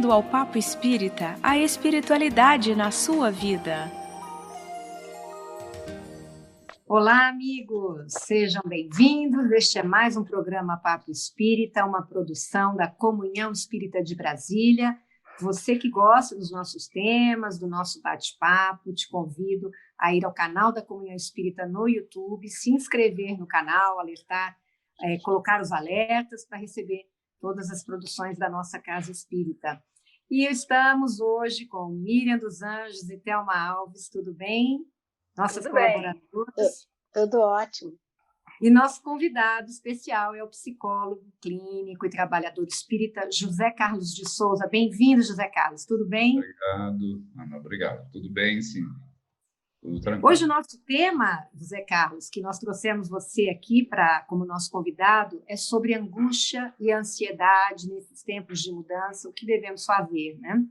Bem-vindo ao Papo Espírita, a espiritualidade na sua vida. Olá, amigos! Sejam bem-vindos. Este é mais um programa Papo Espírita, uma produção da Comunhão Espírita de Brasília. Você que gosta dos nossos temas, do nosso bate-papo, te convido a ir ao canal da Comunhão Espírita no YouTube, se inscrever no canal, alertar, colocar os alertas para receber todas as produções da nossa Casa Espírita. E estamos hoje com Miriam dos Anjos e Thelma Alves, tudo bem? Nossas colaboradoras. Tudo ótimo. E nosso convidado especial é o psicólogo clínico e trabalhador espírita José Carlos de Souza. Bem-vindo, José Carlos, tudo bem? Obrigado, Ana, obrigado. Tudo bem, sim. Tudo tranquilo. Hoje o nosso tema, José Carlos, que nós trouxemos você aqui como nosso convidado, é sobre angústia e ansiedade nesses tempos de mudança, o que devemos fazer, né?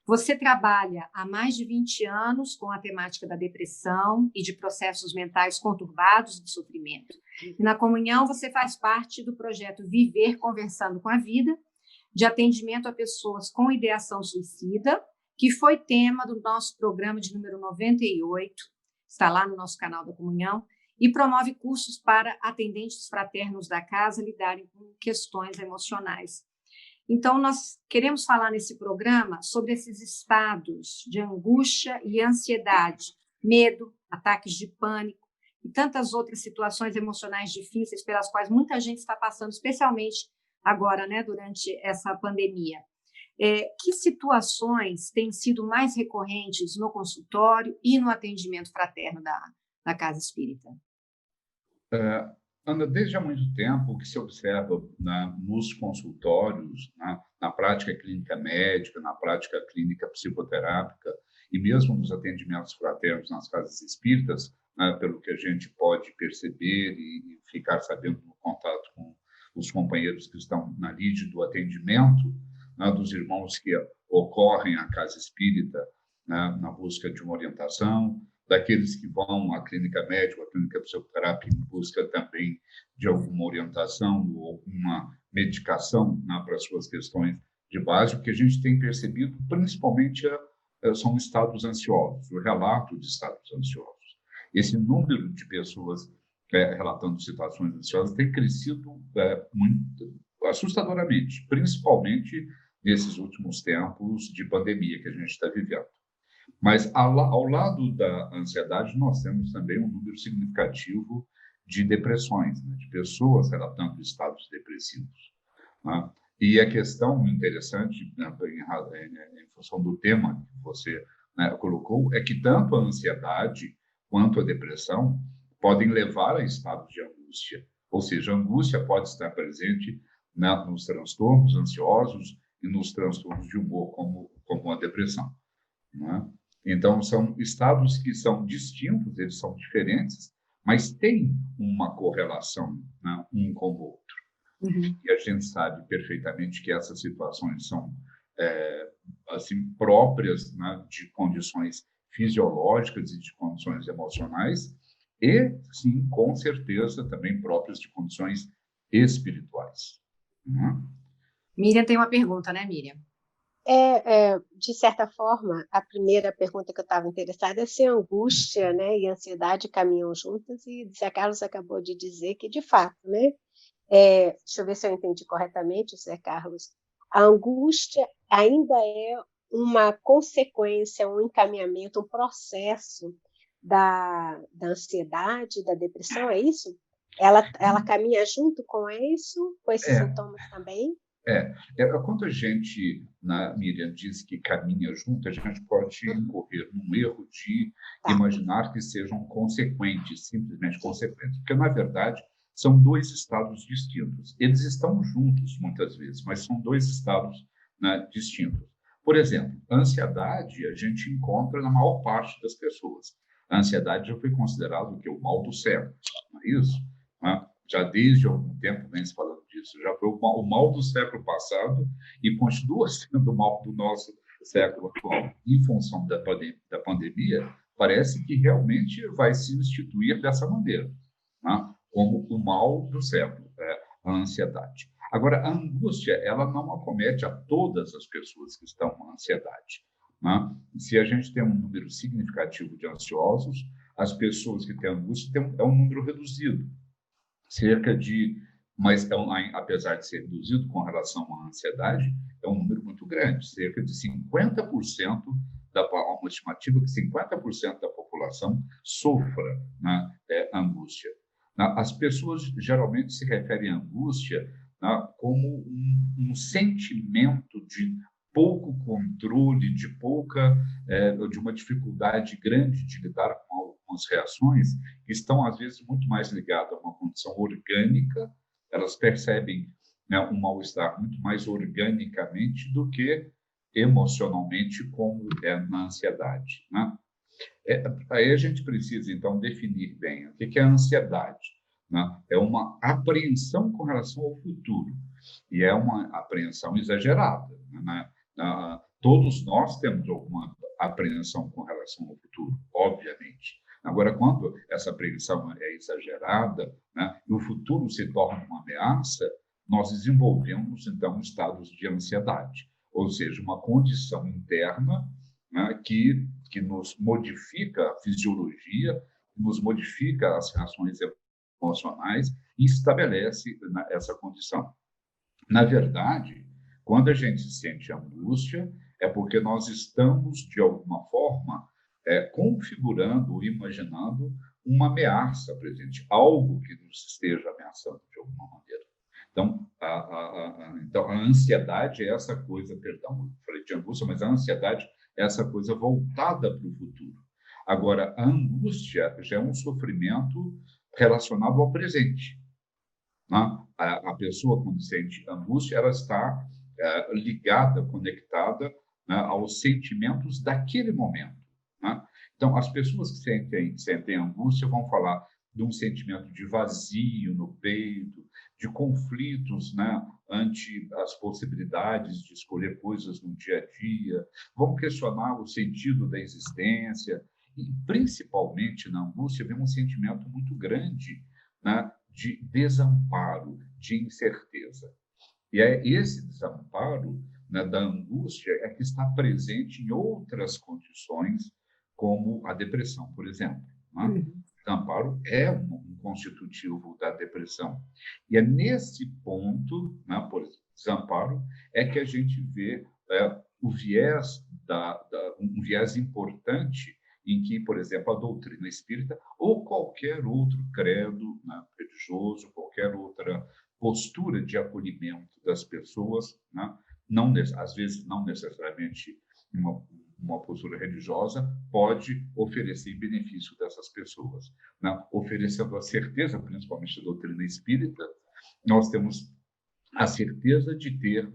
Você trabalha há mais de 20 anos com a temática da depressão e de processos mentais conturbados e de sofrimento. E na Comunhão você faz parte do projeto Viver Conversando com a Vida, de atendimento a pessoas com ideação suicida, que foi tema do nosso programa de número 98, está lá no nosso canal da Comunhão, e promove cursos para atendentes fraternos da casa lidarem com questões emocionais. Então, nós queremos falar nesse programa sobre esses estados de angústia e ansiedade, medo, ataques de pânico e tantas outras situações emocionais difíceis pelas quais muita gente está passando, especialmente agora, né, durante essa pandemia. Que situações têm sido mais recorrentes no consultório e no atendimento fraterno da Casa Espírita? Ana, desde há muito tempo, o que se observa nos consultórios, na prática clínica médica, na prática clínica psicoterápica e mesmo nos atendimentos fraternos nas casas espíritas, pelo que a gente pode perceber e ficar sabendo no contato com os companheiros que estão na lide do atendimento, dos irmãos que ocorrem à casa espírita na busca de uma orientação, daqueles que vão à clínica médica, à clínica psicoterápica em busca também de alguma orientação ou alguma medicação para as suas questões de base. O que a gente tem percebido, principalmente, são estados ansiosos, o relato de estados ansiosos. Esse número de pessoas relatando situações ansiosas tem crescido muito assustadoramente, principalmente nesses últimos tempos de pandemia que a gente está vivendo. Mas, ao lado da ansiedade, nós temos também um número significativo de depressões, de pessoas relatando estados depressivos. E a questão interessante, em função do tema que você colocou, é que tanto a ansiedade quanto a depressão podem levar a estados de angústia. Ou seja, a angústia pode estar presente nos transtornos ansiosos e nos transtornos de humor, como a depressão. Então, são estados que são distintos, eles são diferentes, mas têm uma correlação um com o outro. Uhum. E a gente sabe perfeitamente que essas situações são assim, próprias de condições fisiológicas e de condições emocionais e, sim, com certeza, também próprias de condições espirituais. Miriam tem uma pergunta, né, Miriam? De certa forma, a primeira pergunta que eu estava interessada é se angústia, né, e ansiedade caminham juntas, e Zé Carlos acabou de dizer que, de fato, né, deixa eu ver se eu entendi corretamente, Zé Carlos, a angústia ainda é uma consequência, um encaminhamento, um processo da ansiedade, da depressão, é isso? Ela caminha junto com isso, com esses sintomas também? Quando a gente, Miriam, diz que caminha junto, a gente pode incorrer num erro de imaginar que sejam consequentes, simplesmente consequentes, porque, na verdade, são dois estados distintos. Eles estão juntos, muitas vezes, mas são dois estados distintos. Por exemplo, a ansiedade a gente encontra na maior parte das pessoas. A ansiedade já foi considerado o mal do século, não é isso? Já desde algum tempo vem se falando disso, já foi o mal do século passado e continua sendo o mal do nosso século atual. Em função da pandemia, parece que realmente vai se instituir dessa maneira, como o mal do século, a ansiedade. Agora, a angústia, ela não acomete a todas as pessoas que estão com ansiedade, né? Se a gente tem um número significativo de ansiosos, as pessoas que têm angústia é um número reduzido, cerca de, mas apesar de ser reduzido com relação à ansiedade, é um número muito grande, cerca de 50% uma estimativa que 50% da população sofra, né, angústia. As pessoas geralmente se referem à angústia, né, como um sentimento de pouco controle, de uma dificuldade grande de lidar com algumas reações que estão, às vezes, muito mais ligadas a uma condição orgânica. Elas percebem, né, um mal-estar muito mais organicamente do que emocionalmente, como é na ansiedade, né? Aí a gente precisa, então, definir bem o que é a ansiedade, né? É uma apreensão com relação ao futuro, e é uma apreensão exagerada, né? Todos nós temos alguma apreensão com relação ao futuro, obviamente. Agora, quando essa apreensão é exagerada, né, e o futuro se torna uma ameaça, nós desenvolvemos, então, estados de ansiedade, ou seja, uma condição interna, né, que nos modifica a fisiologia, nos modifica as reações emocionais e estabelece, né, essa condição. Na verdade, quando a gente sente angústia, é porque nós estamos, de alguma forma, configurando ou imaginando uma ameaça presente, algo que nos esteja ameaçando de alguma maneira. Então, a ansiedade é essa coisa, perdão, eu falei de angústia, mas a ansiedade é essa coisa voltada para o futuro. Agora, a angústia já é um sofrimento relacionado ao presente, né? A pessoa, quando sente angústia, ela está ligada, conectada, né, aos sentimentos daquele momento, né? Então, as pessoas que sentem angústia vão falar de um sentimento de vazio no peito, de conflitos, né, ante as possibilidades de escolher coisas no dia a dia, vão questionar o sentido da existência, e, principalmente na angústia, vem um sentimento muito grande, né, de desamparo, de incerteza. E é esse desamparo, né, da angústia é que está presente em outras condições, como a depressão, por exemplo, né? Desamparo é um constitutivo da depressão. E é nesse ponto, né, por desamparo, é que a gente vê o viés um viés importante em que, por exemplo, a doutrina espírita ou qualquer outro credo, né, religioso, qualquer outra postura de acolhimento das pessoas, né, não, às vezes não necessariamente uma postura religiosa, pode oferecer benefício dessas pessoas, né? Oferecendo a certeza, principalmente da doutrina espírita, nós temos a certeza de ter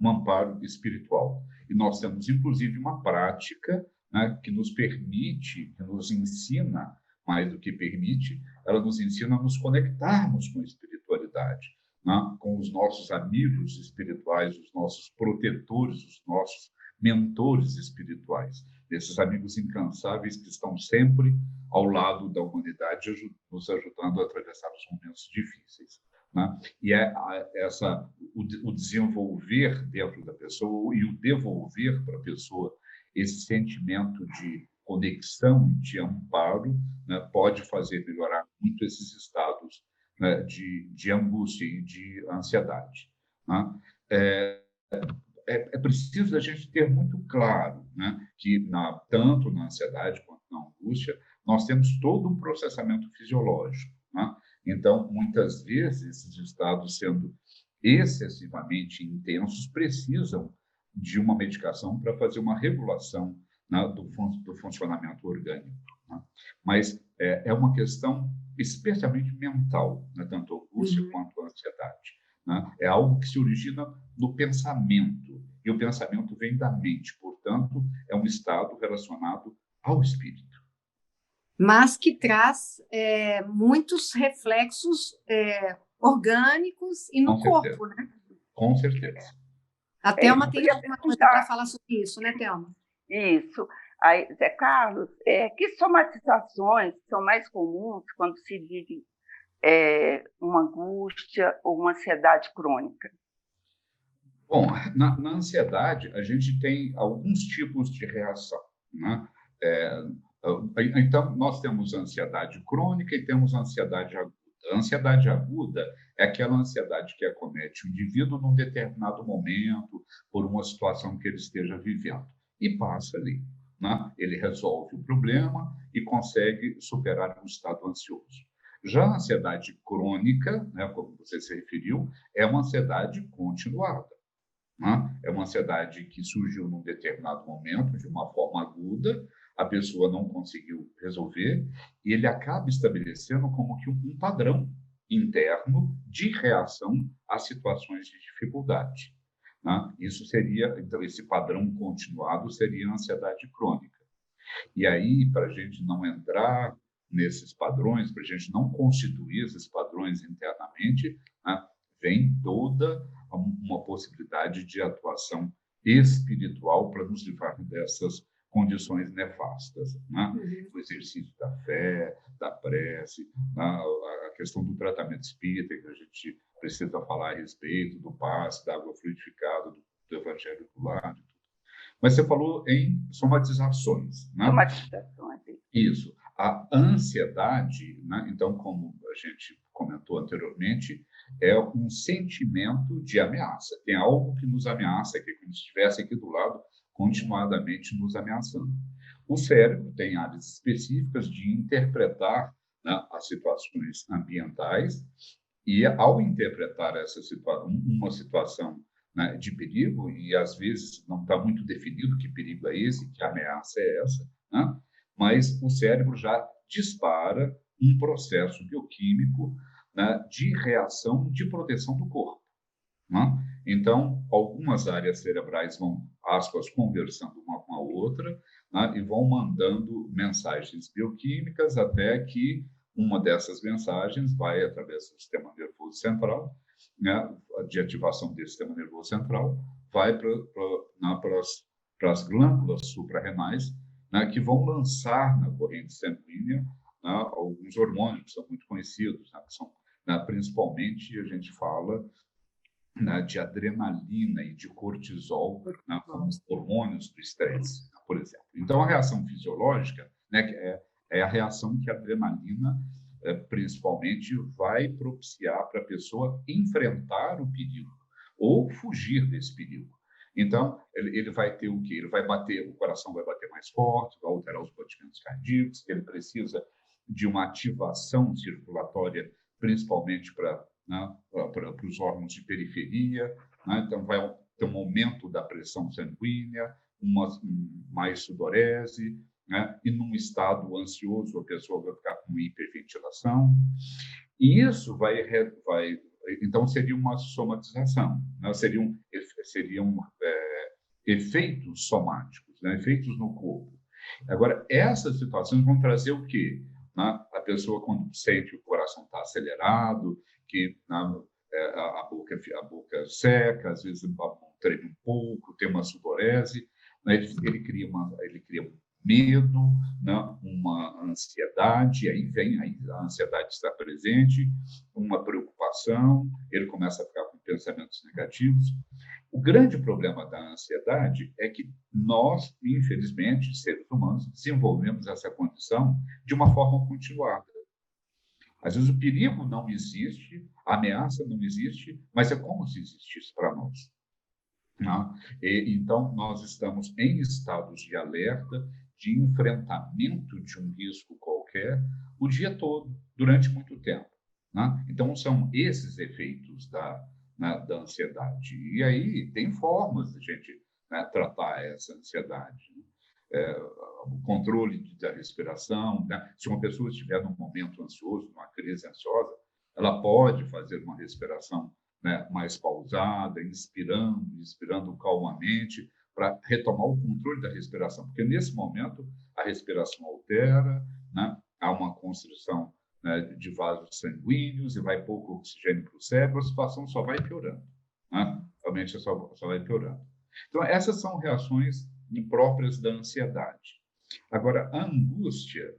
um amparo espiritual. E nós temos, inclusive, uma prática, né, que nos permite, que nos ensina, mais do que permite, ela nos ensina a nos conectarmos com a espiritualidade, né, com os nossos amigos espirituais, os nossos protetores, os nossos mentores espirituais, esses amigos incansáveis que estão sempre ao lado da humanidade, nos ajudando a atravessar os momentos difíceis, né? E o desenvolver dentro da pessoa e o devolver para a pessoa esse sentimento de conexão e de amparo, né, pode fazer melhorar muito esses estados, né, de angústia e de ansiedade, né? É preciso a gente ter muito claro, né, que tanto na ansiedade quanto na angústia, nós temos todo um processamento fisiológico, né? Então, muitas vezes, esses estados sendo excessivamente intensos precisam de uma medicação para fazer uma regulação, né, do funcionamento orgânico, né? Mas é uma questão especialmente mental, né, tanto a angústia quanto a ansiedade, né? É algo que se origina no pensamento, e o pensamento vem da mente, portanto, é um estado relacionado ao espírito. Mas que traz muitos reflexos orgânicos e no corpo, né? Com certeza. A Thelma tem alguma coisa para falar sobre isso, né, Thelma? Isso. Aí, Zé Carlos, que somatizações são mais comuns quando se vive uma angústia ou uma ansiedade crônica? Bom, na ansiedade, a gente tem alguns tipos de reação, né? Então, nós temos ansiedade crônica e temos ansiedade aguda. A ansiedade aguda é aquela ansiedade que acomete o indivíduo num determinado momento, por uma situação que ele esteja vivendo, e passa ali, né? Ele resolve o problema e consegue superar um estado ansioso. Já a ansiedade crônica, né, como você se referiu, é uma ansiedade continuada. Né? É uma ansiedade que surgiu num determinado momento, de uma forma aguda, a pessoa não conseguiu resolver, e ele acaba estabelecendo como que um padrão interno de reação a situações de dificuldade. Né? Isso seria, então, esse padrão continuado seria a ansiedade crônica. E aí, para a gente não entrar nesses padrões, para a gente não constituir esses padrões internamente, né, vem toda uma possibilidade de atuação espiritual para nos livrar dessas condições nefastas, né? O exercício da fé, da prece, né? A questão do tratamento espírita, que a gente precisa falar a respeito, do passe, da água fluidificada, do evangelho do lar, de tudo. Mas você falou em somatizações, né? Somatizações. Isso. A ansiedade, né? Então, como a gente comentou anteriormente, é um sentimento de ameaça. Tem algo que nos ameaça, que é como se estivesse aqui do lado, continuadamente nos ameaçando. O cérebro tem áreas específicas de interpretar, né, as situações ambientais, e ao interpretar uma situação, né, de perigo, e às vezes não está muito definido que perigo é esse, que ameaça é essa, né? Mas o cérebro já dispara um processo bioquímico, né, de reação de proteção do corpo. Né? Então, algumas áreas cerebrais vão, aspas, conversando uma com a outra, né, e vão mandando mensagens bioquímicas até que uma dessas mensagens vai através do sistema nervoso central, né, de ativação desse sistema nervoso central, vai para as glândulas suprarrenais, né, que vão lançar na corrente sanguínea, né, alguns hormônios que são muito conhecidos, né, que são, né, principalmente a gente fala, né, de adrenalina e de cortisol, né, como os hormônios do estresse, por exemplo. Então, a reação fisiológica, né, é a reação que a adrenalina, principalmente, vai propiciar para a pessoa enfrentar o perigo ou fugir desse perigo. Então, ele vai ter o quê? Ele vai bater, o coração vai bater mais forte, vai alterar os batimentos cardíacos, ele precisa de uma ativação circulatória, principalmente para, né, para os órgãos de periferia, né? Então, vai ter um aumento da pressão sanguínea, mais sudorese, né? E num estado ansioso, a pessoa vai ficar com hiperventilação. E isso então, seria uma somatização, né? Seriam efeitos somáticos, né? Efeitos no corpo. Agora, essas situações vão trazer o quê? Né? A pessoa, quando sente que o coração está acelerado, que, né, a boca seca, às vezes a mão treme um pouco, tem uma sudorese, né? Ele cria medo, né? Uma ansiedade, aí a ansiedade está presente, uma preocupação, ele começa a ficar com pensamentos negativos. O grande problema da ansiedade é que nós, infelizmente, seres humanos, desenvolvemos essa condição de uma forma continuada. Às vezes o perigo não existe, a ameaça não existe, mas é como se existisse para nós. Então, nós estamos em estados de alerta, de enfrentamento de um risco qualquer, o dia todo, durante muito tempo. Então, são esses efeitos da ansiedade. E aí tem formas de a gente, né, tratar essa ansiedade. O controle da respiração, né? Se uma pessoa estiver num momento ansioso, numa crise ansiosa, ela pode fazer uma respiração, né, mais pausada, inspirando calmamente, para retomar o controle da respiração, porque nesse momento a respiração altera, né? Há uma constrição, né, de vasos sanguíneos e vai pouco oxigênio para o cérebro, a situação só vai piorando, né? Realmente só vai piorando. Então, essas são reações próprias da ansiedade. Agora, a angústia,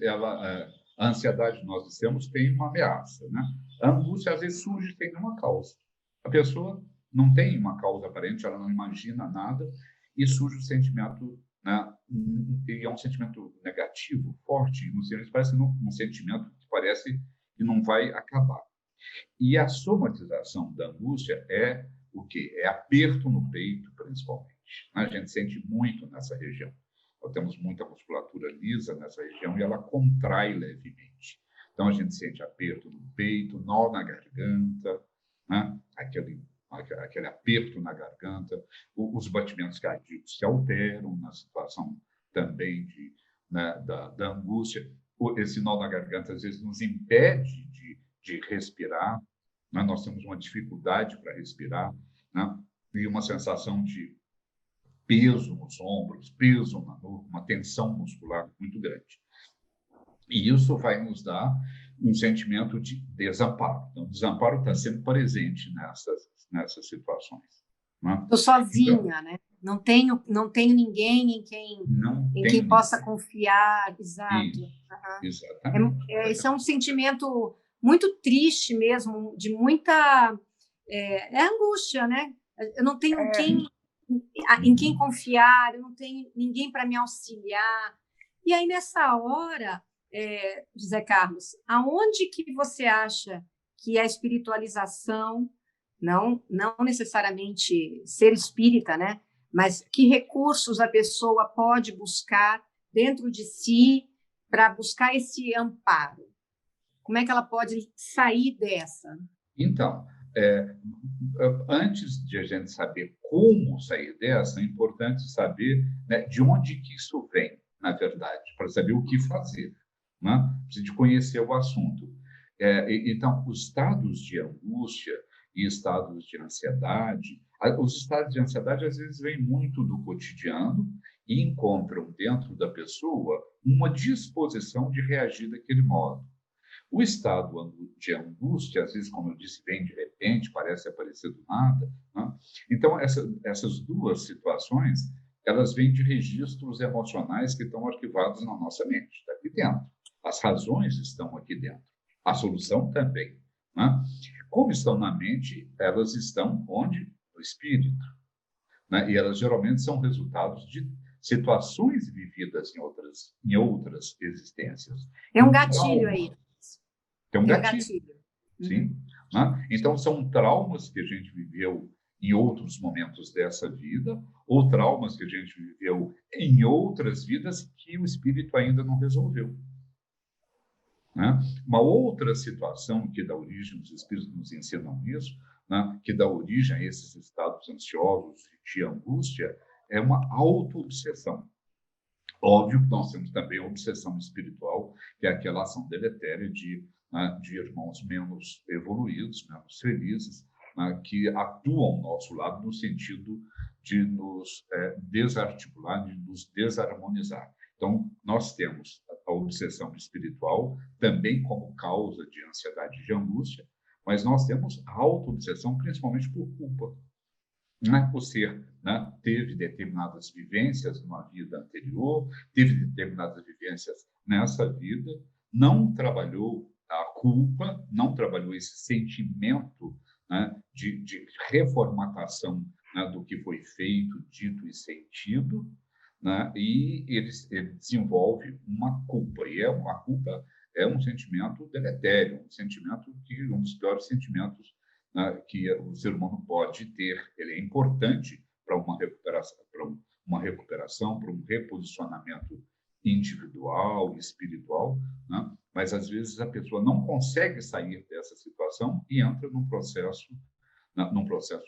ela A ansiedade, nós dissemos, tem uma ameaça, né? A angústia, às vezes, surge sem nenhuma causa. A pessoa não tem uma causa aparente, ela não imagina nada, e surge o sentimento, né? E é um sentimento negativo, forte, parece um sentimento que parece que não vai acabar. E a somatização da angústia é o quê? É aperto no peito, principalmente. A gente sente muito nessa região. Nós temos muita musculatura lisa nessa região e ela contrai levemente. Então, a gente sente aperto no peito, nó na garganta, né? Aquele aperto na garganta, os batimentos cardíacos se alteram na situação também né, da angústia. Esse nó na garganta, às vezes, nos impede de respirar, né? Nós temos uma dificuldade para respirar, né? E uma sensação de peso nos ombros, peso na nuca, uma tensão muscular muito grande. E isso vai nos dar um sentimento de desamparo. Então, o desamparo está sempre presente nessas situações. Estou sozinha, né? Não tenho ninguém em quem possa confiar. Exato. Exatamente. Esse é um sentimento muito triste mesmo, de muita angústia, né? Eu não tenho em quem confiar, eu não tenho ninguém para me auxiliar. E aí, nessa hora, José Carlos, aonde que você acha que a espiritualização, não necessariamente ser espírita, né? Mas que recursos a pessoa pode buscar dentro de si para buscar esse amparo? Como é que ela pode sair dessa? Então, antes de a gente saber como sair dessa, é importante saber, né, de onde que isso vem, na verdade, para saber o que fazer, né? Precisa de conhecer o assunto. Então, os estados de angústia e estados de ansiedade, os estados de ansiedade às vezes vêm muito do cotidiano e encontram dentro da pessoa uma disposição de reagir daquele modo. O estado de angústia, às vezes, como eu disse, vem de repente, parece aparecer do nada, né? Então, essas duas situações, elas vêm de registros emocionais que estão arquivados na nossa mente, está aqui dentro. As razões estão aqui dentro. A solução também, né? Como estão na mente, elas estão onde? No espírito, né? E elas geralmente são resultados de situações vividas em outras existências. É um gatilho aí. Tem um gatilho. Sim. Né? Então, são traumas que a gente viveu em outros momentos dessa vida, ou traumas que a gente viveu em outras vidas que o espírito ainda não resolveu. Né? Uma outra situação que dá origem, os espíritos nos ensinam isso, né? Que dá origem a esses estados ansiosos de angústia, é uma auto-obsessão. Óbvio que nós temos também a obsessão espiritual, que é aquela ação deletéria de irmãos menos evoluídos, menos felizes, né, que atuam ao nosso lado no sentido de nos desarticular, de nos desarmonizar. Então, nós temos a obsessão espiritual também como causa de ansiedade e de angústia, mas nós temos a auto-obsessão principalmente por culpa. Né? O ser, né, teve determinadas vivências numa vida anterior, teve determinadas vivências nessa vida, não trabalhou a culpa, não trabalhou esse sentimento, né, de reformatação, né, do que foi feito, dito e sentido, né, e ele desenvolve uma culpa. E a culpa é um sentimento deletério, um dos piores sentimentos, né, que o ser humano pode ter. Ele é importante para uma recuperação, para um reposicionamento individual, espiritual, né? Mas às vezes a pessoa não consegue sair dessa situação e entra num processo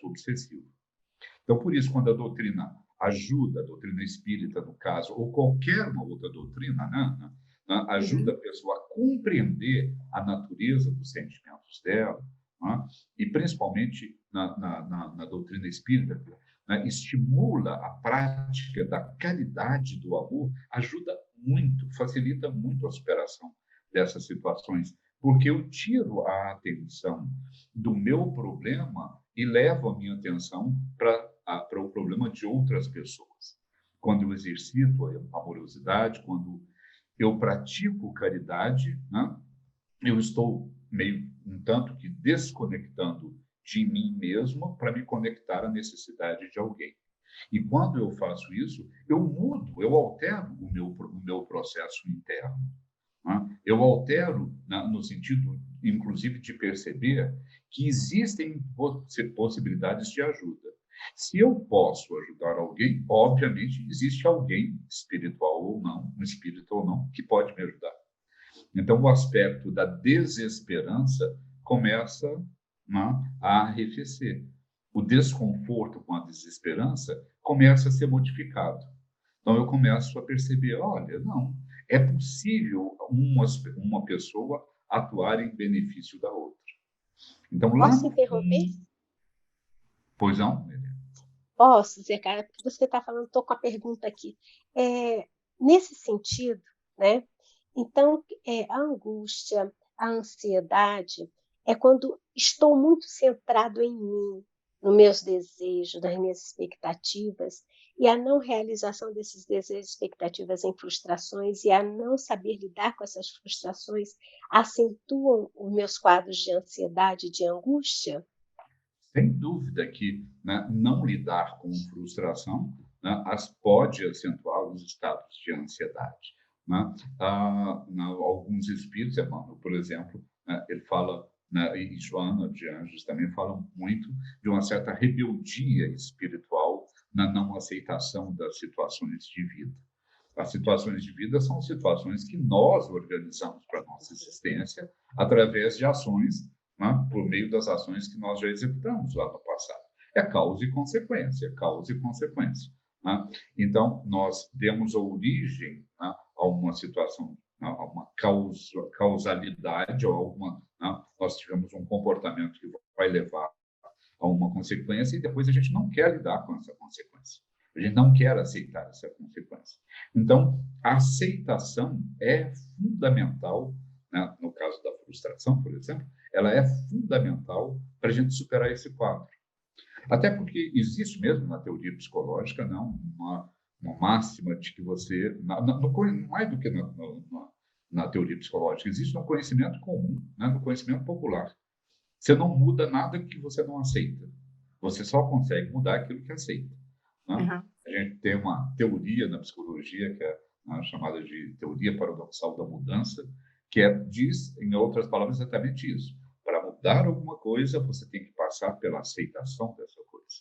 obsessivo. Então, por isso, quando a doutrina ajuda, a doutrina espírita, no caso, ou qualquer uma outra doutrina, né, ajuda a pessoa a compreender a natureza dos sentimentos dela, né, e principalmente na doutrina espírita, né, estimula a prática da caridade do amor, ajuda muito, facilita muito a superação dessas situações, porque eu tiro a atenção do meu problema e levo a minha atenção para o problema de outras pessoas. Quando eu exercito a amorosidade, quando eu pratico caridade, né? Eu estou meio um tanto que desconectando de mim mesmo para me conectar à necessidade de alguém. E quando eu faço isso, eu mudo, eu altero o meu processo interno. Né? Eu altero no sentido, inclusive, de perceber que existem possibilidades de ajuda. Se eu posso ajudar alguém, obviamente existe alguém, espiritual ou não, um espírito ou não, que pode me ajudar. Então, o aspecto da desesperança começa, né, a arrefecer. O desconforto com a desesperança começa a ser modificado. Então, eu começo a perceber, olha, não, é possível uma pessoa atuar em benefício da outra. Então, lá Posso no interromper? fundo... Pois não, Helena? Posso, Zé Carlos, porque você está falando, estou com a pergunta aqui. Nesse sentido, né? Então, a angústia, a ansiedade, é quando estou muito centrado em mim, nos meus desejos, nas minhas expectativas, e a não realização desses desejos e expectativas em frustrações, e a não saber lidar com essas frustrações, acentuam os meus quadros de ansiedade e de angústia? Sem dúvida que, né, não lidar com frustração, né, pode acentuar os estados de ansiedade. Né? Alguns espíritos, Emmanuel, por exemplo, né, ele fala, né, e Joana de Anjos também falam muito de uma certa rebeldia espiritual na não aceitação das situações de vida. As situações de vida são situações que nós organizamos para a nossa existência através de ações, né, por meio das ações que nós já executamos lá no passado. É causa e consequência, causa e consequência. Né? Então, nós demos origem, né, a uma situação, né, a uma causalidade, ou alguma, né, nós tivemos um comportamento que vai levar a uma consequência e depois a gente não quer lidar com essa consequência. A gente não quer aceitar essa consequência. Então, a aceitação é fundamental, né? No caso da frustração, por exemplo, ela é fundamental para a gente superar esse quadro. Até porque existe mesmo na teoria psicológica, não, uma máxima de que você, mais do que na teoria psicológica, existe no conhecimento comum, né? No conhecimento popular. Você não muda nada que você não aceita. Você só consegue mudar aquilo que aceita. Né? Uhum. A gente tem uma teoria na psicologia, que é, né, chamada de teoria paradoxal da mudança, que diz, em outras palavras, exatamente isso. Para mudar alguma coisa, você tem que passar pela aceitação dessa coisa.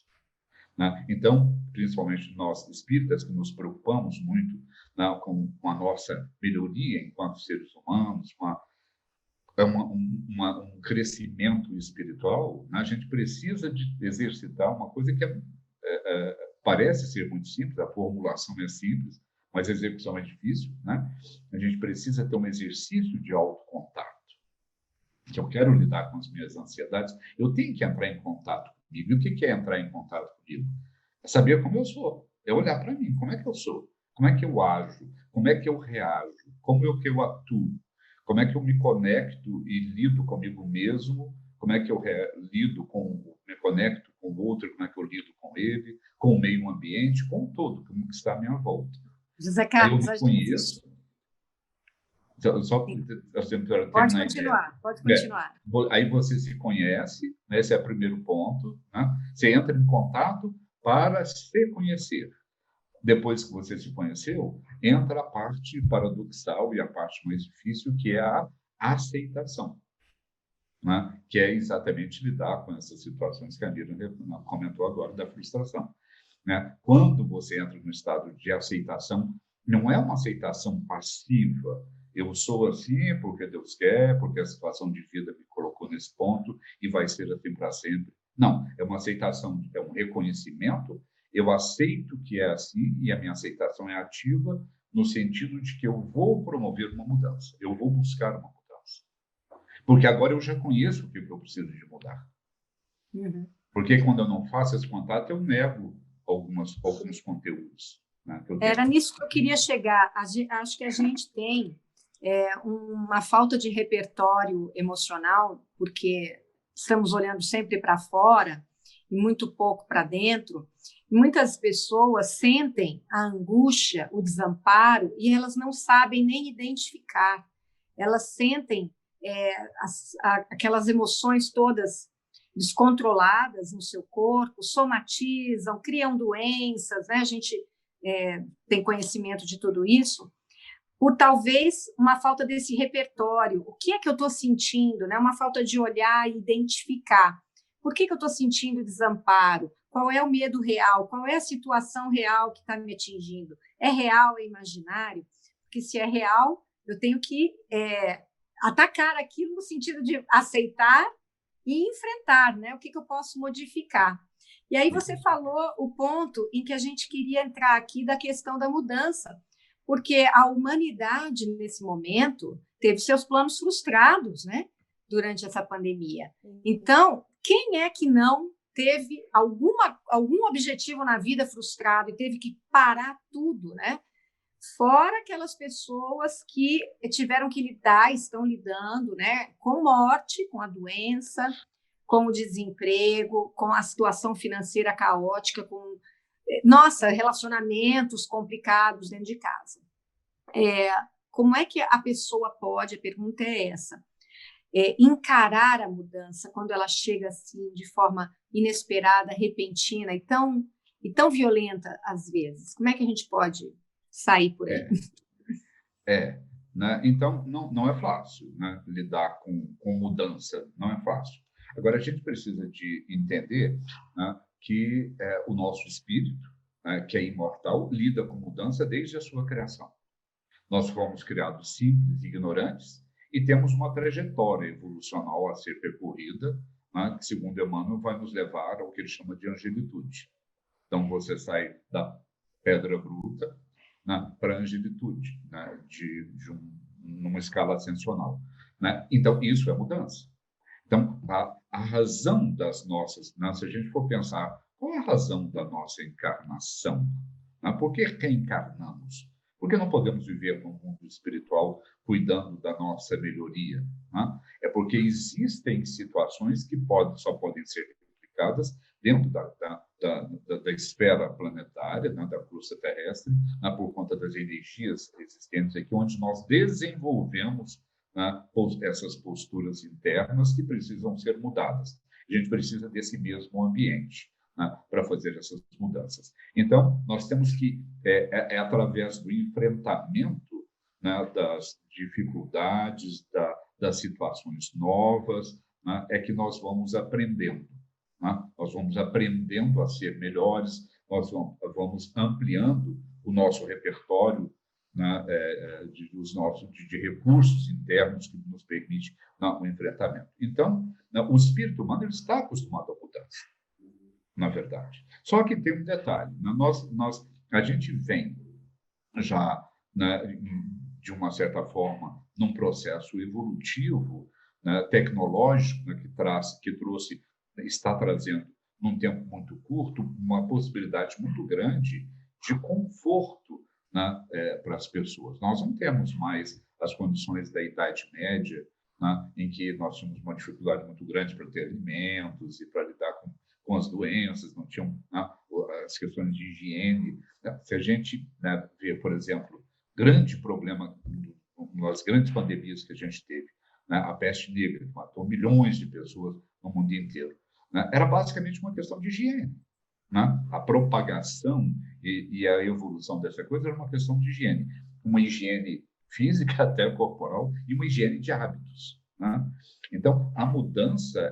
Né? Então, principalmente nós espíritas, que nos preocupamos muito, né, com a nossa melhoria enquanto seres humanos, com um crescimento espiritual, né? A gente precisa de exercitar uma coisa que parece ser muito simples, a formulação é simples, mas a execução é difícil, né? A gente precisa ter um exercício de autocontato. Que eu quero lidar com as minhas ansiedades, eu tenho que entrar em contato comigo. E o que é entrar em contato comigo? É saber como eu sou, é olhar para mim, como é que eu sou, como é que eu ajo, como é que eu reajo, como é que eu atuo, como é que eu me conecto e lido comigo mesmo, como é que eu me conecto com o outro, como é que eu lido com ele, com o meio ambiente, com o todo, como que está à minha volta. José Aí eu Carlos, me conheço. Só para terminar a ideia. Pode continuar. Aí você se conhece, né? Esse é o primeiro ponto. Né? Você entra em contato para se conhecer. Depois que você se conheceu, entra a parte paradoxal e a parte mais difícil, que é a aceitação, né? Que é exatamente lidar com essas situações que a Miriam comentou agora, da frustração. Né? Quando você entra no estado de aceitação, não é uma aceitação passiva. Eu sou assim porque Deus quer, porque a situação de vida me colocou nesse ponto e vai ser assim para sempre. Não, é uma aceitação, é um reconhecimento. Eu aceito que é assim e a minha aceitação é ativa no sentido de que eu vou promover uma mudança, eu vou buscar uma mudança. Porque agora eu já conheço o que eu preciso de mudar. Uhum. Porque quando eu não faço esse contato, eu nego alguns conteúdos. Né, Era nisso que eu queria chegar. Acho que a gente tem uma falta de repertório emocional, porque estamos olhando sempre para fora e muito pouco para dentro, Muitas pessoas sentem a angústia, o desamparo, e elas não sabem nem identificar. Elas sentem aquelas emoções todas descontroladas no seu corpo, somatizam, criam doenças, né? A gente tem conhecimento de tudo isso, por talvez uma falta desse repertório. O que é que eu estou sentindo? Né? Uma falta de olhar e identificar. Por que eu estou sentindo desamparo? Qual é o medo real? Qual é a situação real que está me atingindo? É real, é imaginário? Porque se é real, eu tenho que atacar aquilo no sentido de aceitar e enfrentar, né? O que eu posso modificar? E aí você falou o ponto em que a gente queria entrar aqui da questão da mudança, porque a humanidade, nesse momento, teve seus planos frustrados, né? Durante essa pandemia. Então, quem é que não teve algum objetivo na vida frustrado e teve que parar tudo, né? Fora aquelas pessoas que tiveram que lidar, estão lidando, né, com morte, com a doença, com o desemprego, com a situação financeira caótica, com, relacionamentos complicados dentro de casa. Como é que a pessoa pode, a pergunta é essa, encarar a mudança quando ela chega assim de forma inesperada, repentina e tão violenta às vezes? Como é que a gente pode sair por aí? Né? Então, não é fácil, né? Lidar com mudança, não é fácil. Agora, a gente precisa de entender, né, que o nosso espírito, né, que é imortal, lida com mudança desde a sua criação. Nós fomos criados simples, ignorantes, e temos uma trajetória evolucional a ser percorrida, né, que, segundo Emmanuel, vai nos levar ao que ele chama de angelitude. Então, você sai da pedra bruta, né, para a angelitude, né, numa escala ascensional. Né? Então, isso é mudança. Então, a razão das nossas... Né, se a gente for pensar, qual é a razão da nossa encarnação? Né? Por que reencarnamos? Por que não podemos viver no mundo espiritual cuidando da nossa melhoria? Né? É porque existem situações que só podem ser replicadas dentro da esfera planetária, né, da crosta terrestre, né, por conta das energias existentes aqui, onde nós desenvolvemos, né, essas posturas internas que precisam ser mudadas. A gente precisa desse mesmo ambiente, né, para fazer essas mudanças. Então, nós temos que, através do enfrentamento, né, das dificuldades, das situações novas, né, é que nós vamos aprendendo. Né? Nós vamos aprendendo a ser melhores, nós vamos ampliando o nosso repertório, né, de recursos internos que nos permite, né, o enfrentamento. Então, né, o espírito humano ele está acostumado à mudança, na verdade. Só que tem um detalhe, né? A gente vem já, né, de uma certa forma, num processo evolutivo, né, tecnológico, né, está trazendo, num tempo muito curto, uma possibilidade muito grande de conforto, né, para as pessoas. Nós não temos mais as condições da Idade Média, né, em que nós tínhamos uma dificuldade muito grande para ter alimentos e para lidar com as doenças, não tinham, né, as questões de higiene. Né? Se a gente, né, vê, por exemplo, grande problema nas grandes pandemias que a gente teve, né, a peste negra, que matou milhões de pessoas no mundo inteiro, né, era basicamente uma questão de higiene. Né? A propagação e a evolução dessa coisa era uma questão de higiene. Uma higiene física, até corporal, e uma higiene de hábitos. Né? Então, a mudança,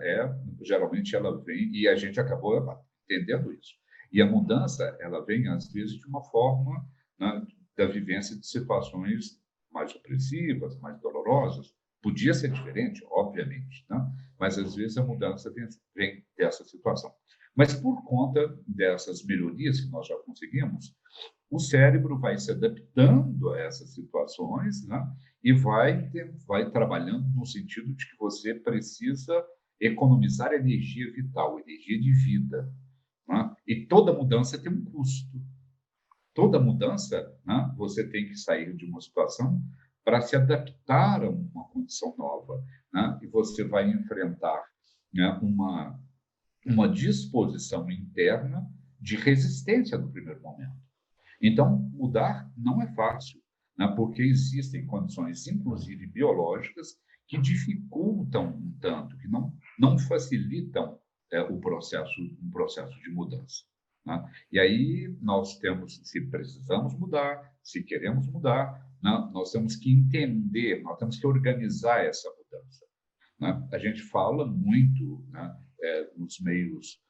geralmente, ela vem, e a gente acabou entendendo isso. E a mudança, ela vem, às vezes, de uma forma, né, da vivência de situações mais opressivas, mais dolorosas. Podia ser diferente, obviamente, né? Mas, às vezes, a mudança vem dessa situação. Mas, por conta dessas melhorias que nós já conseguimos, o cérebro vai se adaptando a essas situações, né? E vai trabalhando no sentido de que você precisa economizar energia vital, energia de vida. Né? E toda mudança tem um custo. Toda mudança, né, você tem que sair de uma situação para se adaptar a uma condição nova. Né? E você vai enfrentar, né, uma disposição interna de resistência no primeiro momento. Então, mudar não é fácil, né? Porque existem condições, inclusive biológicas, que dificultam um tanto, que não facilitam um processo de mudança, né? E aí nós temos, se precisamos mudar, se queremos mudar, né? Nós temos que entender, nós temos que organizar essa mudança, né? A gente fala muito, né, nos meios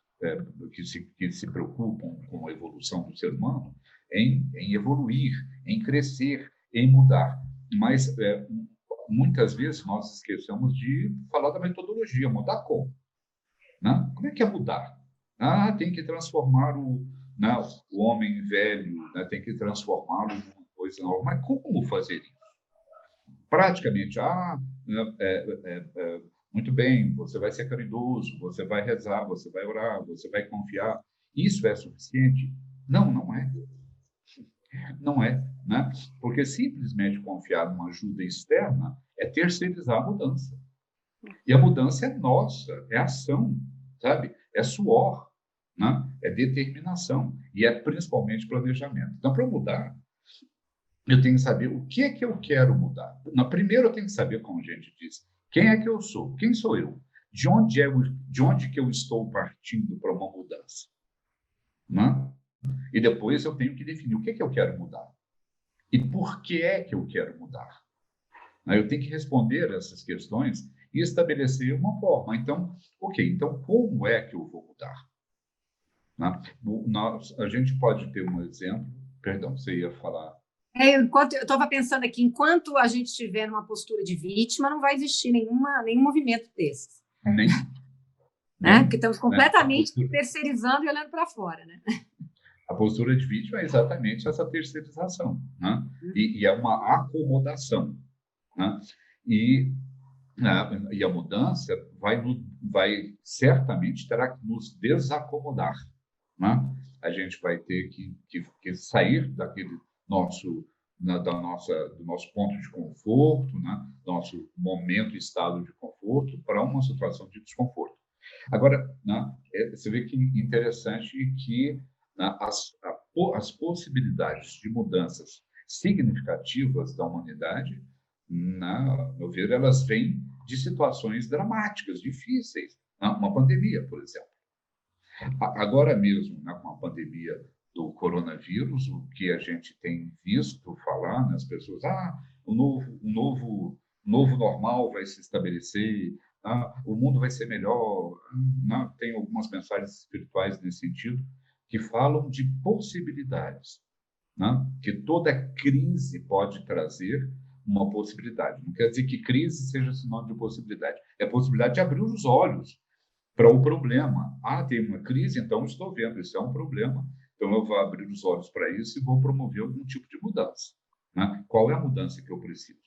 que se preocupam com a evolução do ser humano, em evoluir, em crescer, em mudar. Mas muitas vezes nós esquecemos de falar da metodologia. Mudar como? Né? Como é que é mudar? Tem que transformar né, o homem velho, né, tem que transformá-lo em uma coisa nova. Mas como fazer isso? Praticamente, muito bem, você vai ser caridoso, você vai rezar, você vai orar, você vai confiar. Isso é suficiente? Não, não é. Não é, né? Porque simplesmente confiar numa ajuda externa é terceirizar a mudança. E a mudança é nossa, é ação, sabe? É suor, né? É determinação e é principalmente planejamento. Então, para mudar, eu tenho que saber o que é que eu quero mudar. Primeiro, eu tenho que saber, como a gente diz, quem é que eu sou? Quem sou eu? De onde que eu estou partindo para uma mudança? Né? E depois eu tenho que definir o que é que eu quero mudar. E por que é que eu quero mudar? Eu tenho que responder essas questões e estabelecer uma forma. Então, então como é que eu vou mudar? A gente pode ter um exemplo. Perdão, você ia falar. Enquanto eu estava pensando aqui, enquanto a gente estiver numa postura de vítima, não vai existir nenhum movimento desses. Nem, porque estamos completamente terceirizando e olhando para fora, né? A postura de vítima é exatamente essa terceirização, né? E é uma acomodação, né? E a mudança vai certamente terá que nos desacomodar, né? A gente vai ter que sair daquele do nosso ponto de conforto, né? Nosso momento, estado de conforto, para uma situação de desconforto. Agora, né, você vê que interessante que as possibilidades de mudanças significativas da humanidade, no meu ver, elas vêm de situações dramáticas, difíceis. Né? Uma pandemia, por exemplo. Agora mesmo, né, com a pandemia do coronavírus, o que a gente tem visto falar, né, as pessoas, o novo normal vai se estabelecer, o mundo vai ser melhor. Tem algumas mensagens espirituais nesse sentido que falam de possibilidades, né? Que toda crise pode trazer uma possibilidade. Não quer dizer que crise seja sinônimo de possibilidade. É a possibilidade de abrir os olhos para o problema. Tem uma crise, então estou vendo, isso é um problema. Então eu vou abrir os olhos para isso e vou promover algum tipo de mudança. Né? Qual é a mudança que eu preciso?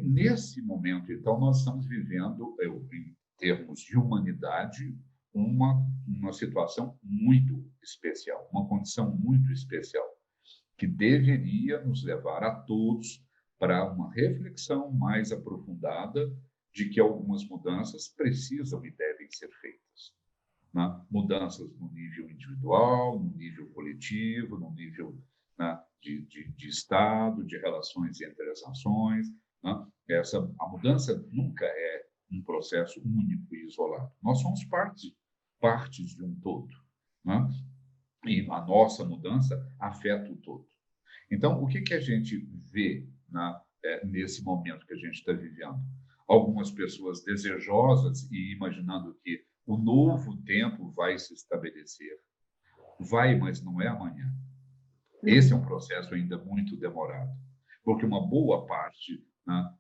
Nesse momento, então, nós estamos vivendo, em termos de humanidade, uma situação muito especial, uma condição muito especial, que deveria nos levar a todos para uma reflexão mais aprofundada de que algumas mudanças precisam e devem ser feitas. Né? Mudanças no nível individual, no nível coletivo, no nível de Estado, de relações entre as nações. Né? A mudança nunca é um processo único e isolado. Nós somos partes de um todo. Né? E a nossa mudança afeta o todo. Então, o que a gente vê nesse momento que a gente está vivendo? Algumas pessoas desejosas e imaginando que o novo tempo vai se estabelecer. Vai, mas não é amanhã. Esse é um processo ainda muito demorado, porque uma boa parte, né,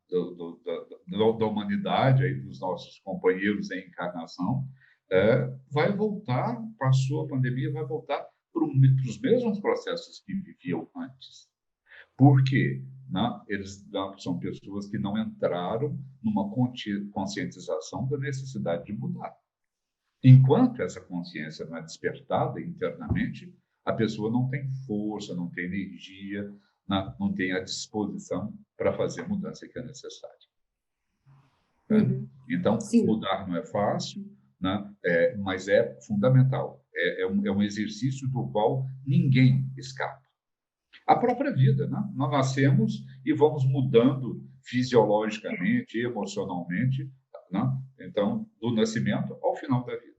da humanidade, aí, dos nossos companheiros em encarnação, vai voltar, passou a pandemia, vai voltar para os mesmos processos que viviam antes. Por quê? Eles são pessoas que não entraram numa conscientização da necessidade de mudar. Enquanto essa consciência não é despertada internamente, a pessoa não tem força, não tem energia, não tem a disposição para fazer a mudança que é necessária. Então, mudar não é fácil, mas é fundamental. é um exercício do qual ninguém escapa. A própria vida, né? Nós nascemos e vamos mudando fisiologicamente, emocionalmente, né? Então, do nascimento ao final da vida.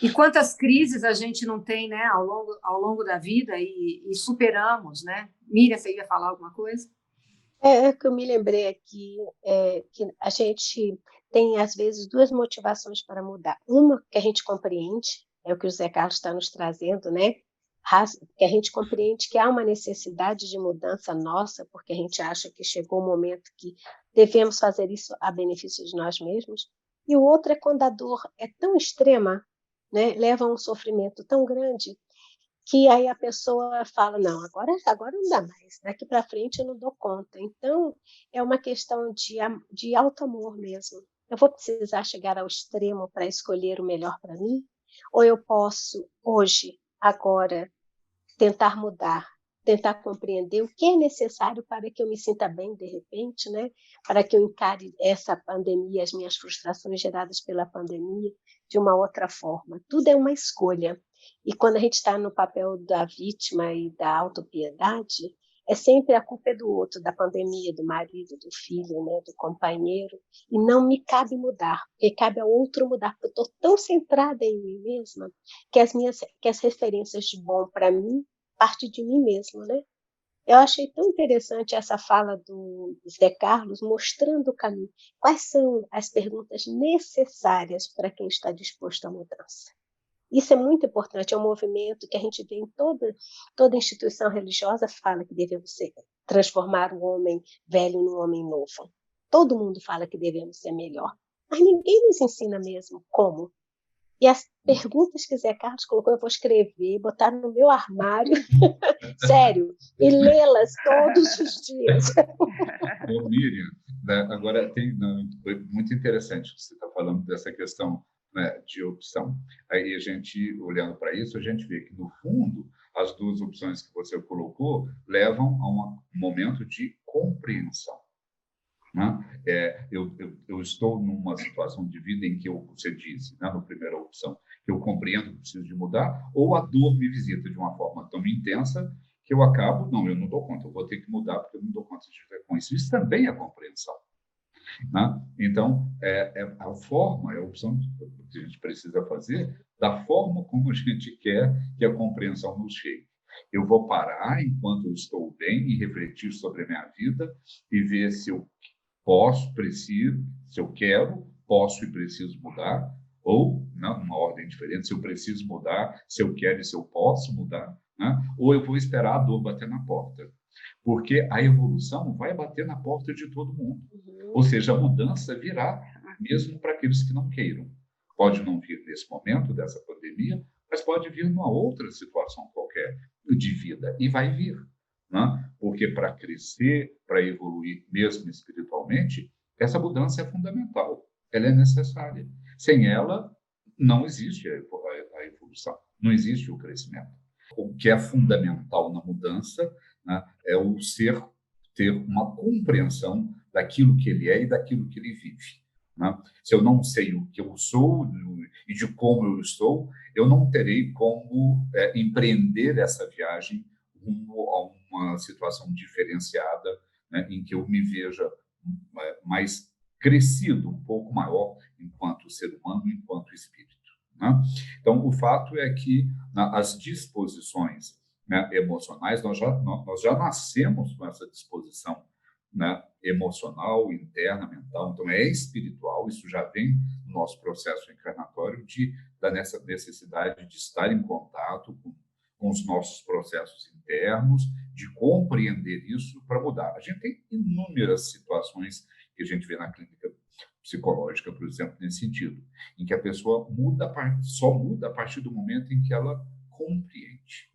E quantas crises a gente não tem, né, ao longo da vida e superamos, né? Miriam, você ia falar alguma coisa? É que eu me lembrei aqui, que a gente tem, às vezes, duas motivações para mudar. Uma que a gente compreende, é o que o José Carlos está nos trazendo, né? Que a gente compreende que há uma necessidade de mudança nossa, porque a gente acha que chegou o momento que devemos fazer isso a benefício de nós mesmos. E o outro é quando a dor é tão extrema, né? Leva a um sofrimento tão grande, que aí a pessoa fala, não, agora não dá mais, daqui para frente eu não dou conta. Então, é uma questão de alto amor mesmo. Eu vou precisar chegar ao extremo para escolher o melhor para mim? Ou eu posso, hoje, agora, tentar mudar, tentar compreender o que é necessário para que eu me sinta bem de repente, né? Para que eu encare essa pandemia, as minhas frustrações geradas pela pandemia, de uma outra forma. Tudo é uma escolha. E quando a gente está no papel da vítima e da autopiedade, é sempre a culpa é do outro, da pandemia, do marido, do filho, né, do companheiro, e não me cabe mudar, porque cabe ao outro mudar, porque eu estou tão centrada em mim mesma que as referências de bom para mim partem de mim mesma, né? Eu achei tão interessante essa fala do Zé Carlos, mostrando o caminho. Quais são as perguntas necessárias para quem está disposto à mudança? Isso é muito importante, é um movimento que a gente vê em toda instituição religiosa, fala que devemos transformar o homem velho num homem novo. Todo mundo fala que devemos ser melhor, mas ninguém nos ensina mesmo como. E as perguntas que Zé Carlos colocou, eu vou escrever, botar no meu armário, sério, e lê-las todos os dias. Ô, Miriam, né, agora foi muito interessante que você está falando dessa questão, né, de opção. Aí a gente, olhando para isso, a gente vê que, no fundo, as duas opções que você colocou levam a um momento de compreensão. Né? Eu estou numa situação de vida em que você disse, né, na primeira opção, que eu compreendo que preciso de mudar, ou a dor me visita de uma forma tão intensa que eu acabo, não, eu não dou conta, eu vou ter que mudar porque eu não dou conta de viver com isso. Isso também é compreensão. Né? Então, a forma, é a opção que a gente precisa fazer da forma como a gente quer que a compreensão nos chegue. Eu vou parar enquanto eu estou bem e refletir sobre a minha vida e ver se eu posso, preciso, se eu quero, posso e preciso mudar, ou, não, uma ordem diferente, se eu preciso mudar, se eu quero e se eu posso mudar, né? Ou eu vou esperar a dor bater na porta. Porque a evolução vai bater na porta de todo mundo. Ou seja, a mudança virá, mesmo para aqueles que não queiram. Pode não vir nesse momento dessa pandemia, mas pode vir numa outra situação qualquer de vida, e vai vir. Né? Porque para crescer, para evoluir mesmo espiritualmente, essa mudança é fundamental, ela é necessária. Sem ela, não existe a evolução, não existe o crescimento. O que é fundamental na mudança, né, é o ser ter uma compreensão daquilo que ele é e daquilo que ele vive. Né? Se eu não sei o que eu sou e de como eu estou, eu não terei como empreender essa viagem rumo a uma situação diferenciada, né, em que eu me veja mais crescido, um pouco maior enquanto ser humano, enquanto espírito. Né? Então, o fato é que as disposições, né, emocionais, nós já nascemos com essa disposição, né, emocional, interna, mental, então é espiritual, isso já vem no nosso processo encarnatório da necessidade de estar em contato com os nossos processos internos, de compreender isso para mudar. A gente tem inúmeras situações que a gente vê na clínica psicológica, por exemplo, nesse sentido, em que a pessoa só muda a partir do momento em que ela compreende.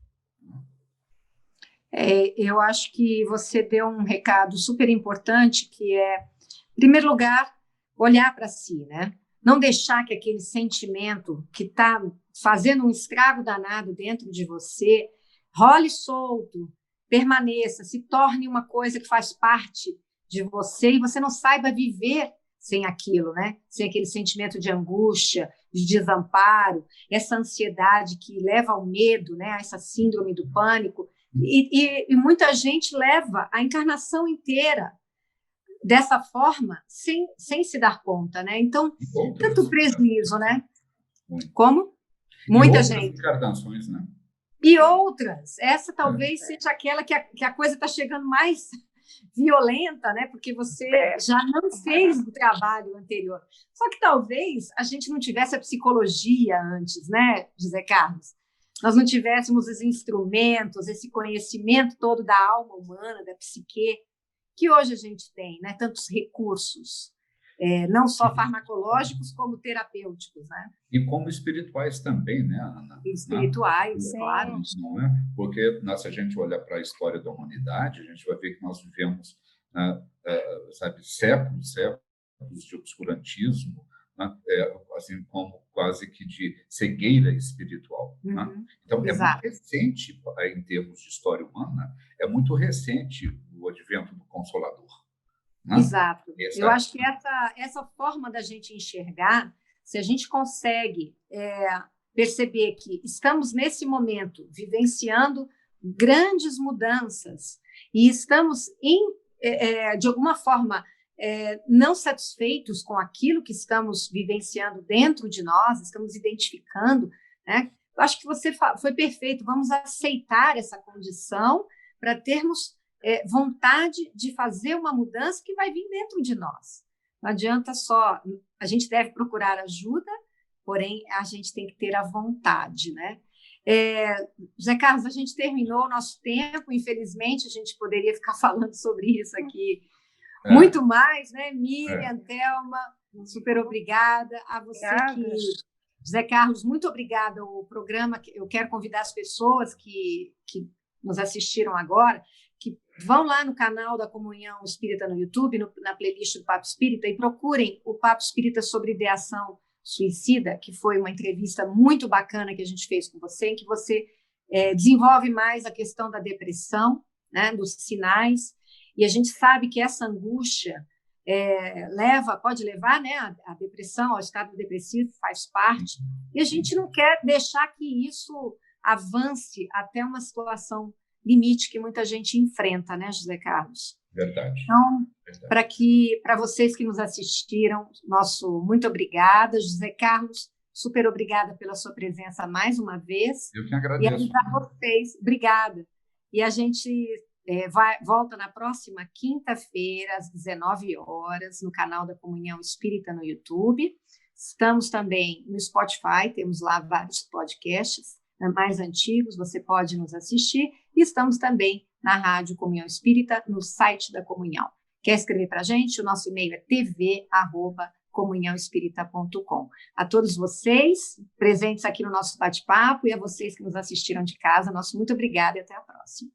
Eu acho que você deu um recado super importante, que é, em primeiro lugar, olhar para si, né? Não deixar que aquele sentimento que está fazendo um estrago danado dentro de você role solto, permaneça, se torne uma coisa que faz parte de você e você não saiba viver sem aquilo, né? Sem aquele sentimento de angústia, de desamparo, essa ansiedade que leva ao medo, né? A essa síndrome do pânico. E muita gente leva a encarnação inteira dessa forma, sem se dar conta, né? Então, tanto prejuízo, né? Como? Muita gente. Encarnações, né? E outras. Essa talvez seja aquela que a coisa está chegando mais violenta, né? Porque você já não fez o trabalho anterior. Só que talvez a gente não tivesse a psicologia antes, né, José Carlos? Nós não tivéssemos os instrumentos, esse conhecimento todo da alma humana, da psique, que hoje a gente tem, né? Tantos recursos, não só farmacológicos, como terapêuticos, né? E como espirituais também, né, Ana? Espirituais, claro. Não é? Porque se a gente olhar para a história da humanidade, a gente vai ver que nós vivemos, sabe, séculos de obscurantismo, né? Assim como quase que de cegueira espiritual. Né? Então, é muito recente, em termos de história humana, é muito recente o advento do Consolador. Né? Exato. Eu acho que essa forma da gente enxergar, se a gente consegue perceber que estamos, nesse momento, vivenciando grandes mudanças e estamos, de alguma forma, não satisfeitos com aquilo que estamos vivenciando dentro de nós, estamos identificando, né? Eu acho que você foi perfeito. Vamos aceitar essa condição para termos vontade de fazer uma mudança que vai vir dentro de nós. Não adianta só... A gente deve procurar ajuda, porém, a gente tem que ter a vontade, né? José Carlos, a gente terminou o nosso tempo, infelizmente, a gente poderia ficar falando sobre isso aqui muito mais, né? Miriam, Thelma, super obrigada. A você que... José Carlos, muito obrigada ao programa. Eu quero convidar as pessoas que nos assistiram agora, que vão lá no canal da Comunhão Espírita no YouTube, na playlist do Papo Espírita, e procurem o Papo Espírita sobre ideação suicida, que foi uma entrevista muito bacana que a gente fez com você, em que você desenvolve mais a questão da depressão, né, dos sinais, e a gente sabe que essa angústia pode levar, né, a depressão, ao estado depressivo, faz parte, e a gente não quer deixar que isso avance até uma situação limite que muita gente enfrenta, né, José Carlos? Verdade. Então, para vocês que nos assistiram, nosso muito obrigada. José Carlos, super obrigada pela sua presença mais uma vez. Eu que agradeço. E para vocês, obrigada. E a gente volta na próxima quinta-feira, às 19 horas, no canal da Comunhão Espírita no YouTube. Estamos também no Spotify, temos lá vários podcasts mais antigos, você pode nos assistir. E estamos também na Rádio Comunhão Espírita, no site da Comunhão. Quer escrever para a gente? O nosso e-mail é tv@comunhãoespírita.com. A todos vocês presentes aqui no nosso bate-papo e a vocês que nos assistiram de casa, nosso muito obrigada e até a próxima.